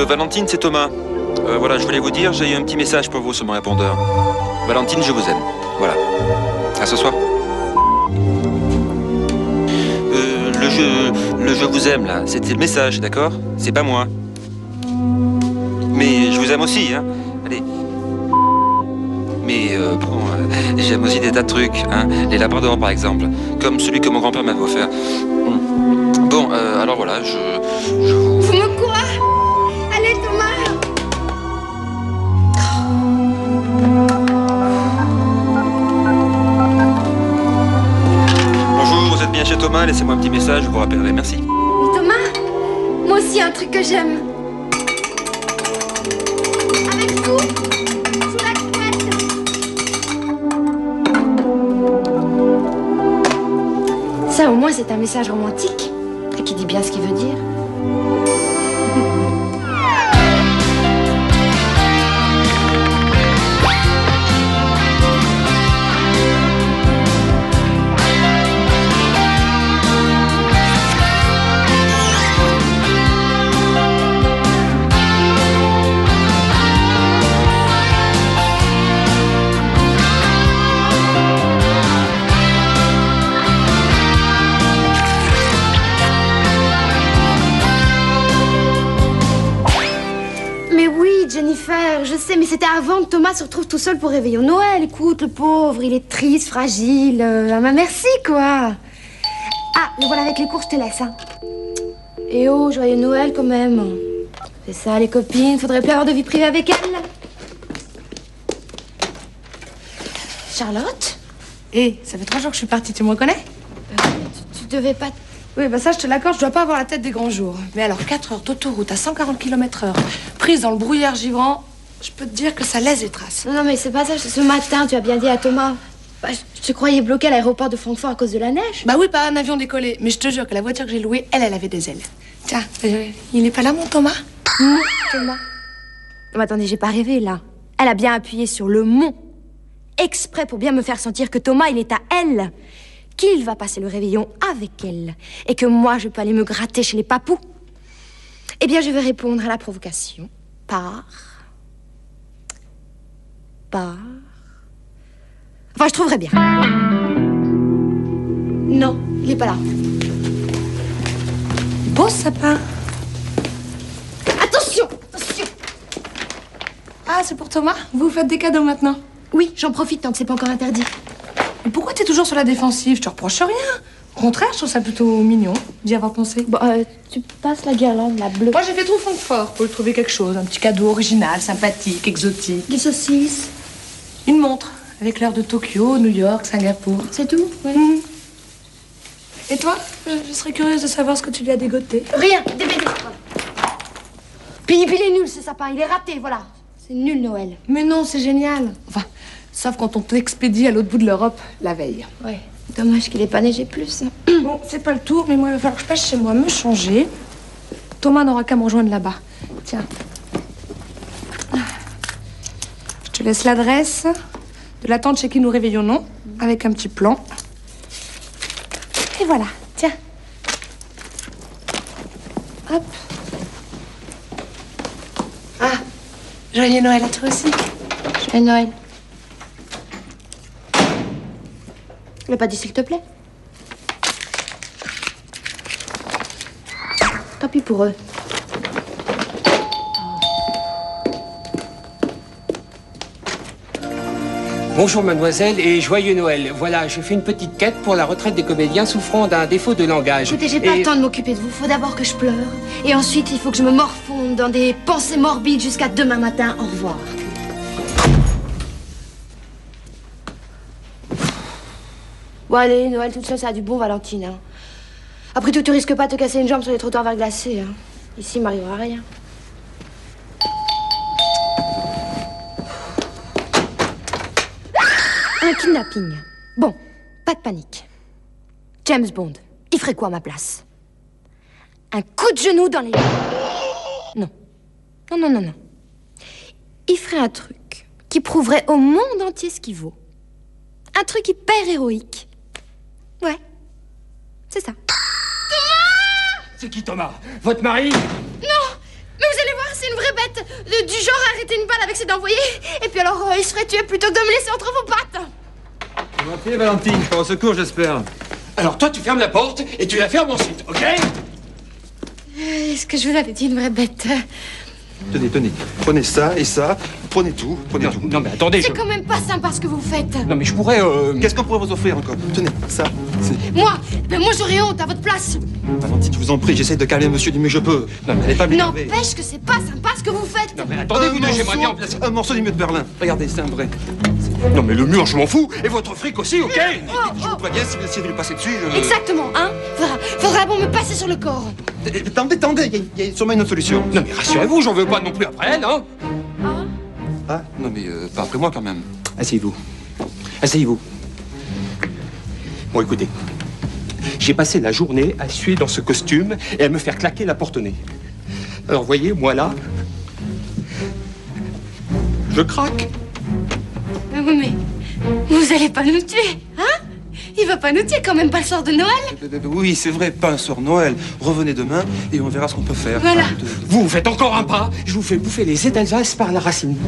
Valentine, c'est Thomas. Voilà, je voulais vous dire, j'ai eu un petit message pour vous sur mon répondeur. Valentine, je vous aime. Voilà. À ce soir. Le je vous aime, là, c'était le message, d'accord? C'est pas moi. Mais je vous aime aussi, hein. Allez. Mais bon, j'aime aussi des tas de trucs, hein. Les labradors, par exemple. Comme celui que mon grand-père m'avait offert. Bon, alors voilà, je vous... Vous me quoi? Allez, Thomas! Bonjour, vous êtes bien chez Thomas, laissez-moi un petit message, je vous rappellerai, merci. Mais Thomas, moi aussi, un truc que j'aime. Avec vous, sous la couette. Ça, au moins, c'est un message romantique et qui dit bien ce qu'il veut dire. Jennifer, je sais, mais c'était avant que Thomas se retrouve tout seul pour réveiller Noël. Écoute, le pauvre, il est triste, fragile. Merci, quoi. Ah, le voilà avec les courses, je te laisse, hein. Et oh, joyeux Noël, quand même. C'est ça, les copines, faudrait plus avoir de vie privée avec elles. Charlotte? Ça fait 3 jours que je suis partie, tu me reconnais? Tu devais pas... Oui, bah ça, je te l'accorde, je dois pas avoir la tête des grands jours. Mais alors, 4 heures d'autoroute à 140 km/h, prise dans le brouillard givrant, je peux te dire que ça laisse des traces. Non, mais c'est pas ça. Ce matin, tu as bien dit à Thomas. Bah, je te croyais bloqué à l'aéroport de Francfort à cause de la neige. Bah oui, pas un avion décollé. Mais je te jure que la voiture que j'ai louée, elle avait des ailes. Tiens, il est pas là, mon Thomas? Non, Thomas. Mais attendez, j'ai pas rêvé, là. Elle a bien appuyé sur le mon. Exprès pour bien me faire sentir que Thomas, il est à elle. Qu'il va passer le réveillon avec elle. Et que moi, je peux aller me gratter chez les papous. Eh bien, je vais répondre à la provocation par... Enfin, je trouverai bien. Non, il est pas là. Beau sapin. Attention, attention. Ah, c'est pour Thomas? Vous faites des cadeaux maintenant? Oui, j'en profite tant que c'est pas encore interdit. Mais pourquoi t'es toujours sur la défensive? Je te reproche rien. Au contraire, je trouve ça plutôt mignon d'y avoir pensé. Bon, tu passes la guirlande, la bleue. Moi, j'ai fait trop fond de fort pour lui trouver quelque chose. Un petit cadeau original, sympathique, exotique. Des saucisses. Une montre, avec l'heure de Tokyo, New York, Singapour. C'est tout? Oui. Mmh. Et toi? Je serais curieuse de savoir ce que tu lui as dégoté. Rien, des BD. Puis il est nul, ce sapin. Il est raté, voilà. C'est nul, Noël. Mais non, c'est génial. Enfin, sauf quand on t'expédie à l'autre bout de l'Europe, la veille. Ouais. Dommage qu'il ait pas neigé plus. Bon, c'est pas le tour, mais moi, il va falloir que je passe chez moi me changer. Thomas n'aura qu'à me rejoindre là-bas. Tiens. Je te laisse l'adresse de la tante chez qui nous réveillons, avec un petit plan. Et voilà, tiens. Hop. Ah, joyeux Noël à toi aussi. Joyeux Noël. Il a pas dit s'il te plaît. Tant pis pour eux. Bonjour mademoiselle et joyeux Noël. Voilà, je fais une petite quête pour la retraite des comédiens souffrant d'un défaut de langage. Écoutez, j'ai pas le temps de m'occuper de vous. Faut d'abord que je pleure. Et ensuite, il faut que je me morfonde dans des pensées morbides jusqu'à demain matin. Au revoir. Bon, allez, Noël toute seule, ça a du bon, Valentine. Hein. Après tout, tu risques pas de te casser une jambe sur les trottoirs verglacés. Hein. Ici, il m'arrivera rien. Un kidnapping. Bon, pas de panique. James Bond, il ferait quoi à ma place? Un coup de genou dans les... Non. Non, non, non, non. Il ferait un truc qui prouverait au monde entier ce qu'il vaut. Un truc hyper héroïque. Ouais. C'est ça. C'est qui Thomas? Votre mari? Non! Mais vous allez voir, c'est une vraie bête. Du genre à arrêter une balle avec ses dents, vous voyez. Et puis alors, il se ferait tuer plutôt que de me laisser entre vos pattes. Tu m'as appelé, Valentine, pour au secours, j'espère. Alors toi, tu fermes la porte et tu la fermes ensuite, ok? Est-ce que je vous avais dit une vraie bête? Tenez, tenez. Prenez ça et ça. Prenez tout, prenez tout. Non, mais attendez, C'est quand même pas sympa ce que vous faites. Non, mais je pourrais, Qu'est-ce qu'on pourrait vous offrir encore? Tenez, ça. C'est... Moi j'aurais honte à votre place. Valentine, je vous en prie, j'essaie de calmer monsieur du mieux je peux. Non, mais elle est pas m'énerver. N'empêche que c'est pas sympa ce que vous faites. Non, mais attendez, vous deux, j'aimerais bien en placer... Un morceau du mur de Berlin. Regardez, c'est un vrai. Non, mais le mur, je m'en fous. Et votre fric aussi, ok? Je vous préviens, si vous essayez de lui passer dessus, je... Exactement, hein. Faudra bon me passer sur le corps. Attendez, il y a sûrement une autre solution. Non, mais rassurez-vous, j'en veux pas non plus après elle, hein? Ah, non mais pas après moi quand même. Asseyez-vous. Asseyez-vous. Bon, écoutez. J'ai passé la journée à suer dans ce costume et à me faire claquer la porte-nez. Alors, voyez, moi là, je craque. Oui, mais vous allez pas nous tuer, hein? Il va pas nous tuer quand même, pas le soir de Noël. Oui, c'est vrai, pas un soir Noël. Revenez demain et on verra ce qu'on peut faire. Voilà. Vous faites encore un pas, je vous fais bouffer les Edelweiss par la racine.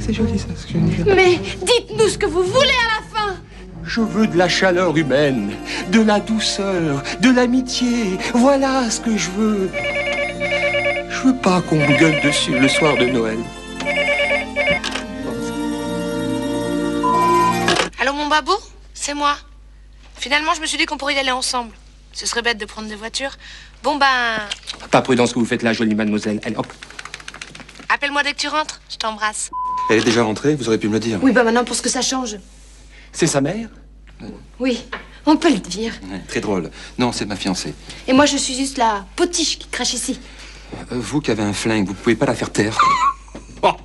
C'est joli ça, ce que je viens de dire. Mais dites-nous ce que vous voulez à la fin. Je veux de la chaleur humaine, de la douceur, de l'amitié. Voilà ce que je veux. Je veux pas qu'on me gueule dessus le soir de Noël. Allô, mon babou? C'est moi. Finalement, je me suis dit qu'on pourrait y aller ensemble. Ce serait bête de prendre des voitures. Bon, ben... Pas prudent ce que vous faites là, jolie mademoiselle. Allez, hop. Appelle-moi dès que tu rentres. Je t'embrasse. Elle est déjà rentrée, vous auriez pu me le dire. Oui, bah maintenant, pour ce que ça change. C'est sa mère? Oui, on peut le dire. Ouais, très drôle. Non, c'est ma fiancée. Et moi, je suis juste la potiche qui crache ici. Vous qui avez un flingue, vous pouvez pas la faire taire. Oh,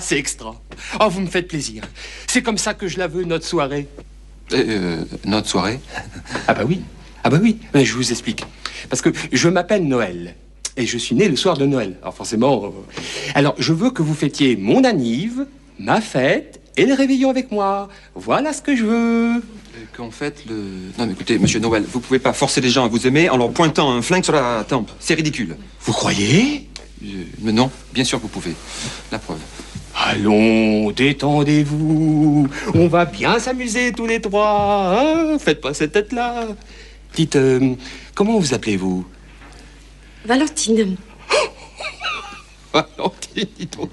c'est extra. Oh, vous me faites plaisir. C'est comme ça que je la veux, notre soirée. Notre soirée? Ah bah oui. Ah bah oui. Mais je vous explique. Parce que je m'appelle Noël. Et je suis né le soir de Noël. Alors forcément... Alors, je veux que vous fêtiez mon anniv, ma fête et le réveillon avec moi. Voilà ce que je veux. Qu'en fait, le... Non mais écoutez, monsieur Noël, vous pouvez pas forcer les gens à vous aimer en leur pointant un flingue sur la tempe. C'est ridicule. Vous croyez? Mais non, bien sûr que vous pouvez. La preuve. Allons, détendez-vous. On va bien s'amuser tous les trois. Hein? Faites pas cette tête-là. Dites, comment vous appelez-vous? Valentine. Valentine, dis donc.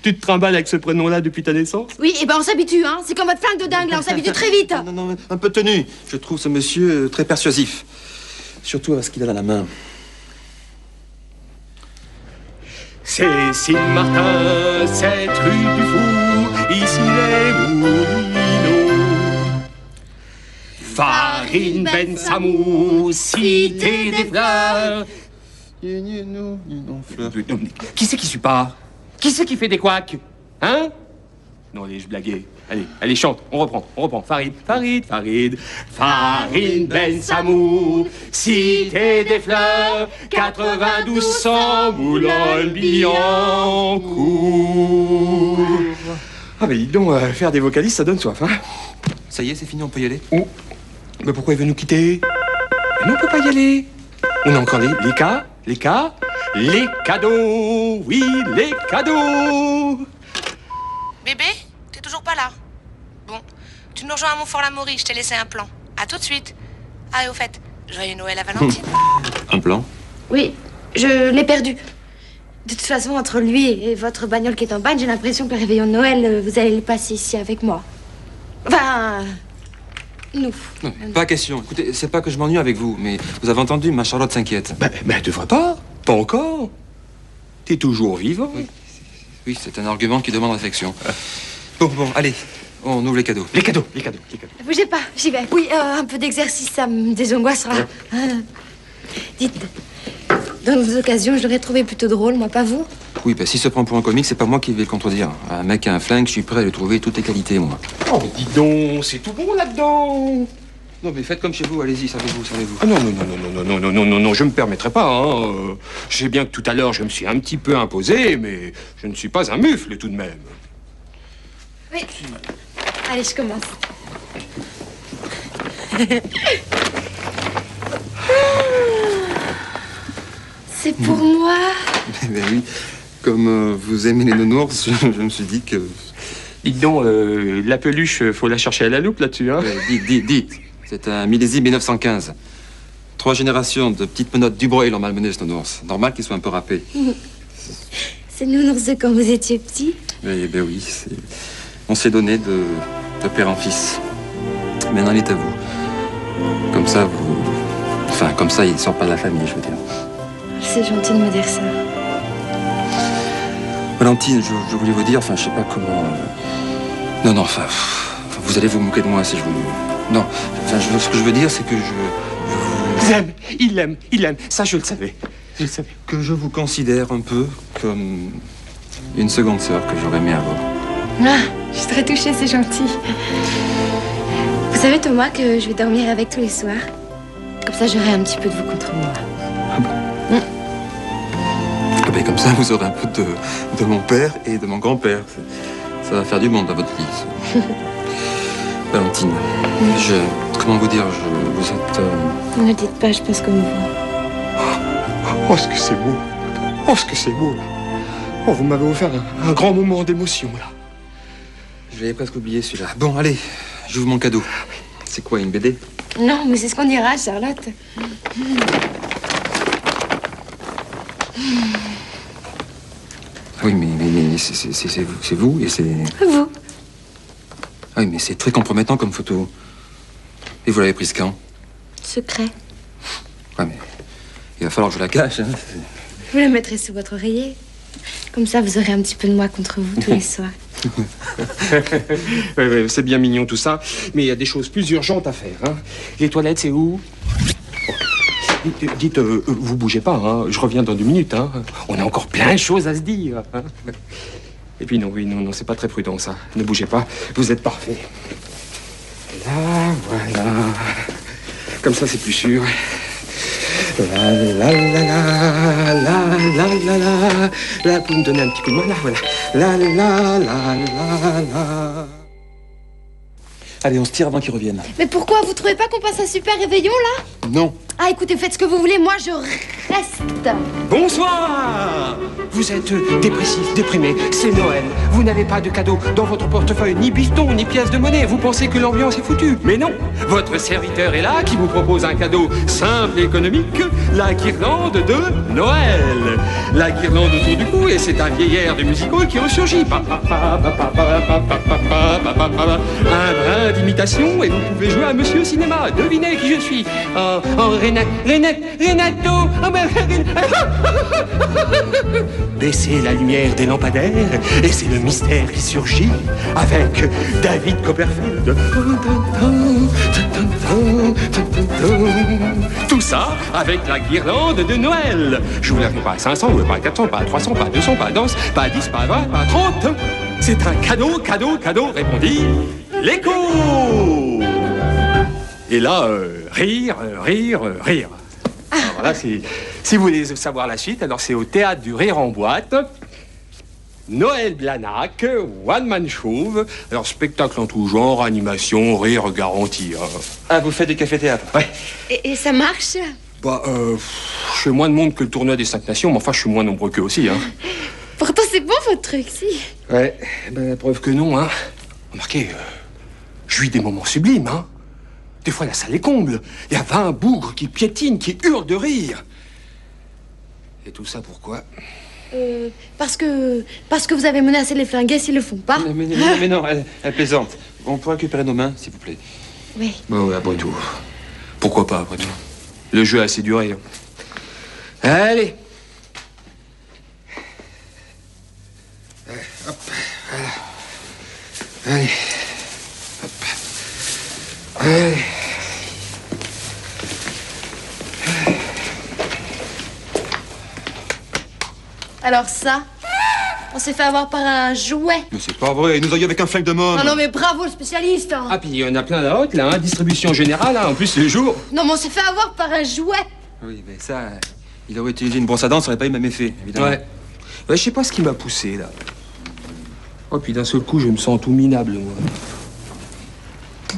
Tu te trimbales avec ce prénom-là depuis ta naissance? Oui, et ben on s'habitue, hein. C'est comme votre flingue de dingue, là. On s'habitue très vite. Non, un peu tenu. Je trouve ce monsieur très persuasif. Surtout avec ce qu'il a dans la main. Cécile Martin, cette rue du Fou, ici les Moulineaux. Farine Ben Samou, cité des fleurs. Qui c'est qui suit pas? Qui c'est qui fait des couacs? Hein? Non, allez, je blaguais. Allez, chante, on reprend. Farine Ben Samou, cité des fleurs, 92 100 Boulogne-Billancourt. Ah, mais dis donc, faire des vocalistes, ça donne soif, hein? Ça y est, c'est fini, on peut y aller? Oh, mais pourquoi il veut nous quitter? Mais non, on peut pas y aller. On a encore les cadeaux, oui, les cadeaux. Bébé, t'es toujours pas là? Bon, tu nous rejoins à Montfort-l'Amaury, je t'ai laissé un plan. À tout de suite. Ah, et au fait, joyeux Noël à Valentine. Un plan? Oui, je l'ai perdu. De toute façon, entre lui et votre bagnole qui est en panne, j'ai l'impression que le réveillon de Noël, vous allez le passer ici avec moi. Enfin, nous. Non, pas question. Écoutez, c'est pas que je m'ennuie avec vous, mais vous avez entendu, ma Charlotte s'inquiète. Ben, elle devrait pas. Pas encore. T'es toujours vivant. Oui, c'est un argument qui demande réflexion. Bon, allez, on ouvre les cadeaux. Les cadeaux. Bougez pas, j'y vais. Oui, un peu d'exercice, ça me désangoissera. Dites, dans vos occasions, je l'aurais trouvé plutôt drôle, moi, pas vous? Oui, ben s'il se prend pour un comique, c'est pas moi qui vais le contredire. Un mec qui a un flingue, je suis prêt à lui trouver toutes les qualités, moi. Oh, mais dis donc, c'est tout bon là-dedans. Non, mais faites comme chez vous, allez-y, servez-vous. Ah non, je me permettrai pas, hein. Je sais bien que tout à l'heure, je me suis un petit peu imposé, mais je ne suis pas un mufle, tout de même. Oui. Allez, je commence. C'est pour moi. Ben oui, Comme vous aimez les nounours, je me suis dit que... Dites donc, la peluche, faut la chercher à la loupe là-dessus, hein. Dites. C'est un millésime 1915. 3 générations de petites menottes Dubreuil l'ont malmené ce nounours. Normal qu'il soit un peu râpé. C'est nounours de quand vous étiez petit? Ben oui, on s'est donné de père en fils. Maintenant, il est à vous. Comme ça, comme ça, il sort pas de la famille, je veux dire. C'est gentil de me dire ça. Valentine, je voulais vous dire, je sais pas comment... Non, vous allez vous moquer de moi si je vous... Non, ce que je veux dire, c'est que Il l'aime, ça je le savais. Que je vous considère un peu comme une seconde sœur que j'aurais aimé avoir. Ah, je suis très touchée, c'est gentil. Vous savez, Thomas, que je vais dormir avec tous les soirs. Comme ça, j'aurai un petit peu de vous contre moi. Ah ben, comme ça, vous aurez un peu de mon père et de mon grand-père. Ça va faire du monde dans votre lit. Valentine, comment vous dire, vous êtes... Ne dites pas, je pense comme vous. Oh, ce que c'est beau. Oh, ce que c'est beau. Oh, vous m'avez offert un grand moment d'émotion, là. Je l'avais presque oublié, celui-là. Bon, allez, j'ouvre mon cadeau. C'est quoi, une BD? Non, mais c'est ce qu'on dira, Charlotte. Oui, mais c'est vous et c'est... Vous. Ah oui, mais c'est très compromettant comme photo. Et vous l'avez prise quand? Secret. Ouais, mais il va falloir que je la cache, hein. Vous la mettrez sous votre oreiller. Comme ça, vous aurez un petit peu de moi contre vous tous les soirs. Ouais, c'est bien mignon tout ça, mais il y a des choses plus urgentes à faire, hein. Les toilettes, c'est où? Dites, vous bougez pas, hein. Je reviens dans 2 minutes, hein. On a encore plein de choses à se dire, hein. Et puis non, c'est pas très prudent, ça. Ne bougez pas, vous êtes parfait. Là, voilà. Comme ça, c'est plus sûr. La la la la la la la la. Là, vous me donnez un petit coup de main, là, voilà. La la la la la. Allez, on se tire avant qu'ils reviennent. Mais pourquoi? Vous trouvez pas qu'on passe un super réveillon, là? Non. Ah, écoutez, faites ce que vous voulez, moi, je reste. Bonsoir! Vous êtes dépressif, déprimé, c'est Noël. Vous n'avez pas de cadeau dans votre portefeuille, ni bifton, ni pièce de monnaie. Vous pensez que l'ambiance est foutue. Mais non! Votre serviteur est là qui vous propose un cadeau simple et économique, la guirlande de Noël. La guirlande autour du cou, et c'est un vieil air de musical qui ressurgit. Un brin d'imitation, et vous pouvez jouer à Monsieur Cinéma. Devinez qui je suis. Renato. Baissez la lumière des lampadaires et c'est le mystère qui surgit avec David Copperfield. Tout ça avec la guirlande de Noël. Je vous la fais pas à 500, pas à 400, pas à 300, pas à 200, pas à 10, pas à 10, pas à 20, pas à 30. C'est un cadeau, répondit l'écho. Et là, rire. Alors voilà, si vous voulez savoir la suite, alors c'est au Théâtre du Rire en Boîte. Noël Blanac, One Man Chauve. Alors, spectacle en tout genre, animation, rire garanti. Hein. Ah, vous faites du café-théâtre? Ouais. Et ça marche? Bah, je fais moins de monde que le tournoi des 5 nations, mais enfin, je suis moins nombreux qu'eux aussi, hein. Pourtant, c'est bon, votre truc, si. Ouais, ben, la preuve que non, hein. Remarquez, je vis des moments sublimes, hein. Des fois, la salle est comble. Il y a 20 bougres qui piétinent, qui hurlent de rire. Et tout ça, pourquoi? Parce que vous avez menacé les flingués s'ils le font pas. Mais non, elle plaisante. On peut récupérer nos mains, s'il vous plaît. Oui. Bah ouais, après tout. Pourquoi pas, après tout? Le jeu a assez duré. Hein. Allez. Hop, voilà. Allez. Hop. Allez. Alors ça, on s'est fait avoir par un jouet. Mais c'est pas vrai, nous aurions avec un flingue de mort. Non, mais bravo le spécialiste. Hein. Ah, puis il y en a plein là-haut, là, hein, distribution générale, hein, en plus les jours. Non, mais on s'est fait avoir par un jouet. Oui, mais ça, il aurait utilisé une brosse à dents, ça aurait pas eu le même effet, évidemment. Ouais. Ouais, je sais pas ce qui m'a poussé, là. Oh, puis d'un seul coup, je me sens tout minable, moi.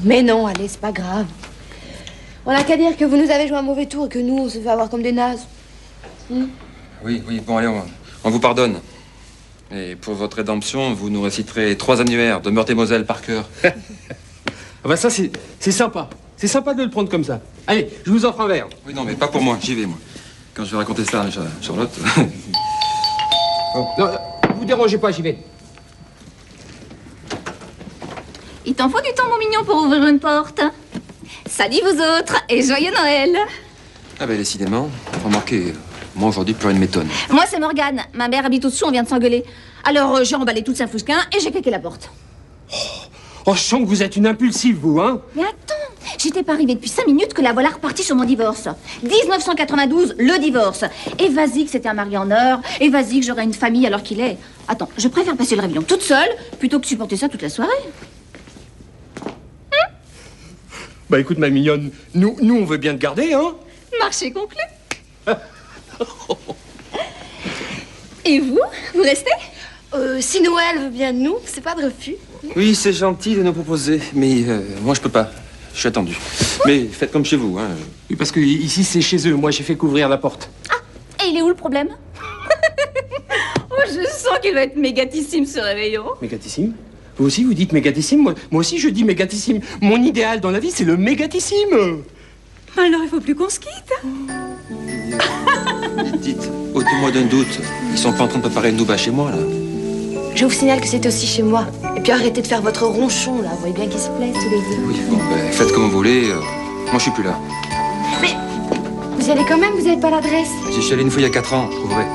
Mais non, allez, c'est pas grave. On n'a qu'à dire que vous nous avez joué un mauvais tour et que nous, on se fait avoir comme des nazes. Oui, bon, allez, on vous pardonne. Et pour votre rédemption, vous nous réciterez 3 annuaires de Meurthe-et-Moselle par cœur. Ah bah ça, c'est sympa. C'est sympa de le prendre comme ça. Allez, je vous offre un verre. Oui, non, mais pas pour moi, j'y vais, moi. Quand je vais raconter ça à Charlotte... Bon. Non, vous dérangez pas, j'y vais. Il t'en faut du temps, mon mignon, pour ouvrir une porte. Salut, vous autres, et joyeux Noël. Ah ben, décidément, remarquez, moi, aujourd'hui, plus rien ne m'étonne. Moi, c'est Morgane. Ma mère habite au-dessous, on vient de s'engueuler. Alors, j'ai emballé tout Saint-Fousquin et j'ai claqué la porte. Oh, je sens que vous êtes une impulsive, vous, hein? Mais attends, j'étais pas arrivée depuis 5 minutes que la voilà repartie sur mon divorce. 1992, le divorce. Et vas-y que c'était un mari en or, et vas-y que j'aurai une famille alors qu'il est. Attends, je préfère passer le réveillon toute seule plutôt que supporter ça toute la soirée. Bah écoute, ma mignonne, nous on veut bien te garder, hein? Marché conclu. Et vous restez? Si Noël veut bien de nous, c'est pas de refus. Oui, c'est gentil de nous proposer, mais moi, je peux pas. Je suis attendu. Mais faites comme chez vous, hein. Oui, parce que ici, c'est chez eux. Moi, j'ai fait couvrir la porte. Ah, et il est où le problème? Oh, je sens qu'il va être mégatissime ce réveillon. Mégatissime? Vous aussi, vous dites mégatissime? Moi aussi, je dis mégatissime. Mon idéal dans la vie, c'est le mégatissime. Alors, il faut plus qu'on se quitte. Dites, ôtez-moi d'un doute. Ils sont pas en train de préparer une nouba chez moi, là. Je vous signale que c'est aussi chez moi. Et puis arrêtez de faire votre ronchon, là. Vous voyez bien qu'ils se plaisent tous les deux. Oui, bon, ben, faites comme vous voulez. Moi, je suis plus là. Mais vous y allez quand même, vous n'avez pas l'adresse. J'y suis allé une fois il y a 4 ans, je trouverai.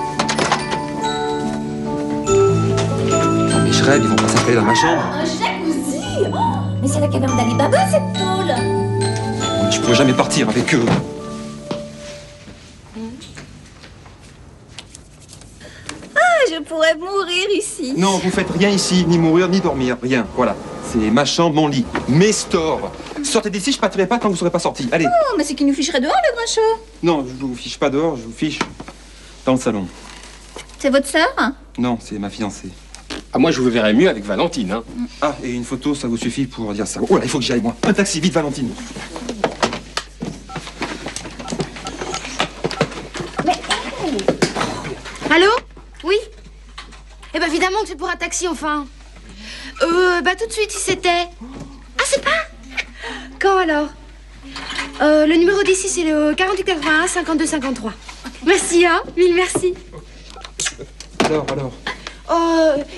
Non, mais je rêve, ils vont pas s'installer dans ma chambre. Un jacuzzi. Oh, mais c'est la caverne d'Ali Baba, cette tôle. Je pourrais jamais partir avec eux. Je pourrais mourir ici. Non, vous faites rien ici, ni mourir, ni dormir, rien. Voilà. C'est ma chambre, mon lit, mes stores. Sortez d'ici, je partirai pas tant que vous serez pas sortis. Allez. Oh, mais c'est qu'il nous ficherait dehors, le grinchot. Non, je vous fiche pas dehors, je vous fiche dans le salon. C'est votre sœur? Non, c'est ma fiancée. Ah, moi, je vous verrais mieux avec Valentine, hein. Ah, et une photo, ça vous suffit pour dire ça. Oh là, il faut que j'y aille, moi. Un taxi, vite, Valentine. Allô? Oui? Eh ben évidemment que c'est pour un taxi, enfin. Bah tout de suite, si c'était. Ah, c'est pas? Quand alors? Le numéro d'ici, c'est le 4881 52 53. Merci, hein? Mille merci. Alors.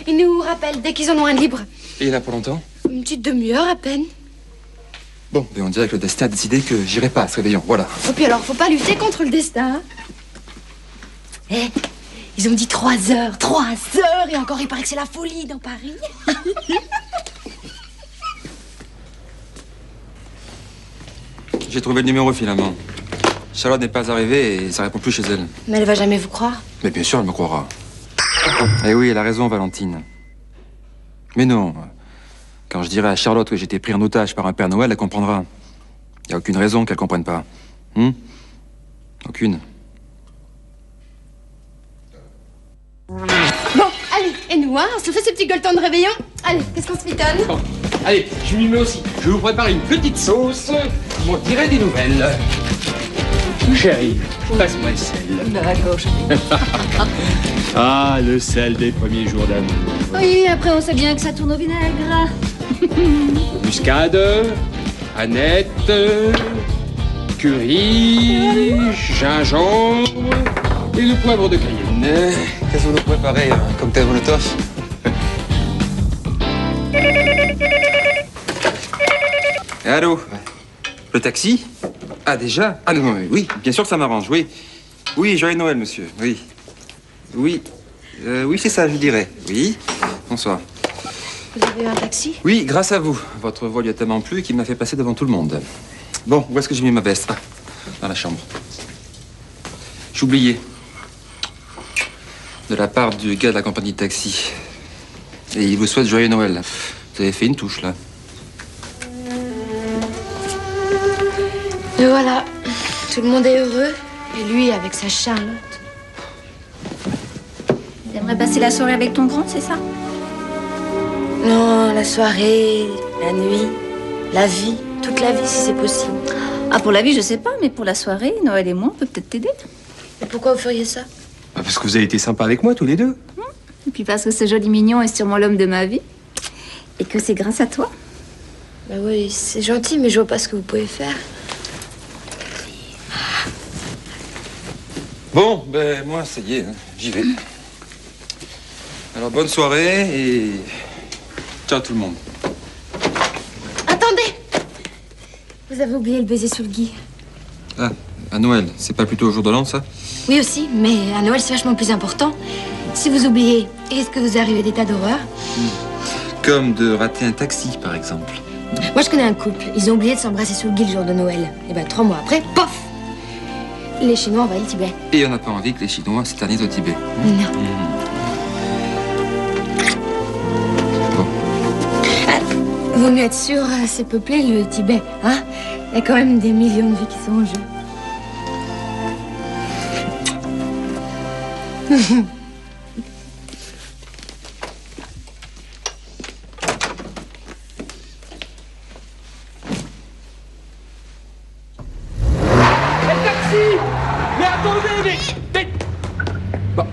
Ils nous rappellent dès qu'ils en ont un libre. Et là, pour longtemps? Une petite demi-heure à peine. Bon, mais on dirait que le destin a décidé que j'irai pas à ce réveillon, voilà. Et puis alors, faut pas lutter contre le destin. Eh, ils ont dit 3 heures. 3 heures! Et encore, il paraît que c'est la folie dans Paris. J'ai trouvé le numéro, finalement. Charlotte n'est pas arrivée et ça répond plus chez elle. Mais elle va jamais vous croire. Mais bien sûr, elle me croira. Eh oui, elle a raison, Valentine. Mais non. Quand je dirai à Charlotte que j'ai été pris en otage par un Père Noël, elle comprendra. Il n'y a aucune raison qu'elle comprenne pas. Aucune. Bon, allez, et nous, hein, on se fait ce petit gueuleton de réveillon. Allez, qu'est-ce qu'on se mitonne? Bon, allez, je m'y mets aussi. Je vais vous préparer une petite sauce. Vous m'en direz des nouvelles. Chérie, passe-moi le sel. D'accord, Ah, le sel des premiers jours d'amour. Oui, après on sait bien que ça tourne au vinaigre. Muscade, aneth, curry, gingembre et le poivre de Cayenne. Qu'est-ce que vous nous préparez, un cocktail Molotov? Allô? Le taxi? Ah, déjà? Ah non, oui, bien sûr que ça m'arrange, oui. Oui, joyeux Noël, monsieur, oui. Oui, oui, c'est ça, je dirais. Oui, bonsoir. Vous avez eu un taxi? Oui, grâce à vous. Votre voix lui a tellement plu qu'il m'a fait passer devant tout le monde. Bon, où est-ce que j'ai mis ma veste? Ah, dans la chambre. J'ai oublié. De la part du gars de la compagnie de taxi. Et il vous souhaite joyeux Noël. Vous avez fait une touche, là. Et voilà, tout le monde est heureux. Et lui, avec sa Charlotte. T'aimerais passer la soirée avec ton grand, c'est ça? Non, la soirée, la nuit, la vie, toute la vie si c'est possible. Ah, pour la vie, je sais pas, mais pour la soirée, Noël et moi, on peut peut-être t'aider. Et pourquoi vous feriez ça? Parce que vous avez été sympa avec moi, tous les deux. Et puis parce que ce joli mignon est sûrement l'homme de ma vie. Et que c'est grâce à toi. Bah oui, c'est gentil, mais je vois pas ce que vous pouvez faire. Bon, ben moi, ça y est, hein, j'y vais. Alors, bonne soirée et ciao tout le monde. Attendez! Vous avez oublié le baiser sur le gui. Ah, à Noël, c'est pas plutôt au jour de l'an, ça? Oui aussi, mais à Noël, c'est vachement plus important. Si vous oubliez, est-ce que vous arrivez des tas d'horreurs? Comme de rater un taxi, par exemple. Moi, je connais un couple. Ils ont oublié de s'embrasser sous le gui le jour de Noël. Et ben, 3 mois après, pof! Les Chinois envahissent le Tibet. Et on n'a pas envie que les Chinois s'éternisent au Tibet. Non. Bon. Vaut mieux être sûr, c'est peuplé, le Tibet, hein? Il y a quand même des millions de vies qui sont en jeu. Mais attendez, mais... Bah,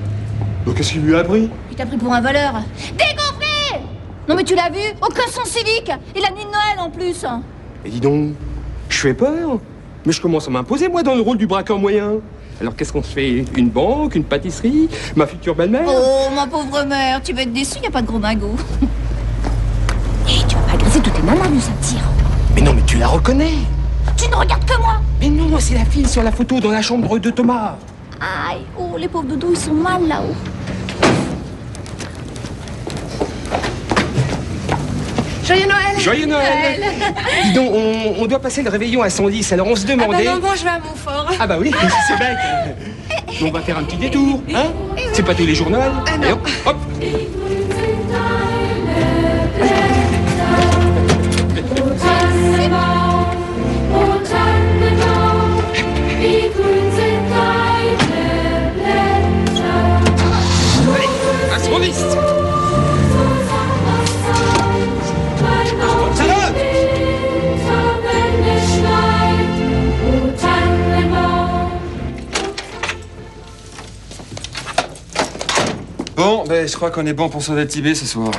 qu'est-ce qu'il lui a pris? Il t'a pris pour un voleur. Dégonflé! Non mais tu l'as vu? Aucun sens civique. Il a ni de Noël en plus. Et dis donc, je fais peur. Mais je commence à m'imposer, moi, dans le rôle du braqueur moyen. Alors qu'est-ce qu'on se fait? Une banque, une pâtisserie? Ma future belle-mère? Oh, ma pauvre mère, tu vas être déçue, y a pas de gros magot. Hé, tu vas pas agresser toutes tes nanas, nous ça tire. Mais non, mais tu la reconnais. Tu ne regardes que moi. Mais non, c'est la fille sur la photo dans la chambre de Thomas. Aïe, oh, les pauvres doudous, ils sont mal là-haut. Joyeux Noël! Joyeux Noël! Dis donc, on doit passer le réveillon à 110, alors on se Ah demandait... bah non, bon, je vais à Montfort. Ah bah oui, c'est bête. On va faire un petit détour, hein? C'est pas tous les jours Noël. Ah non. Allez, hop, hop. Un secondiste! Bon, ben je crois qu'on est bon pour sauver le Tibet ce soir.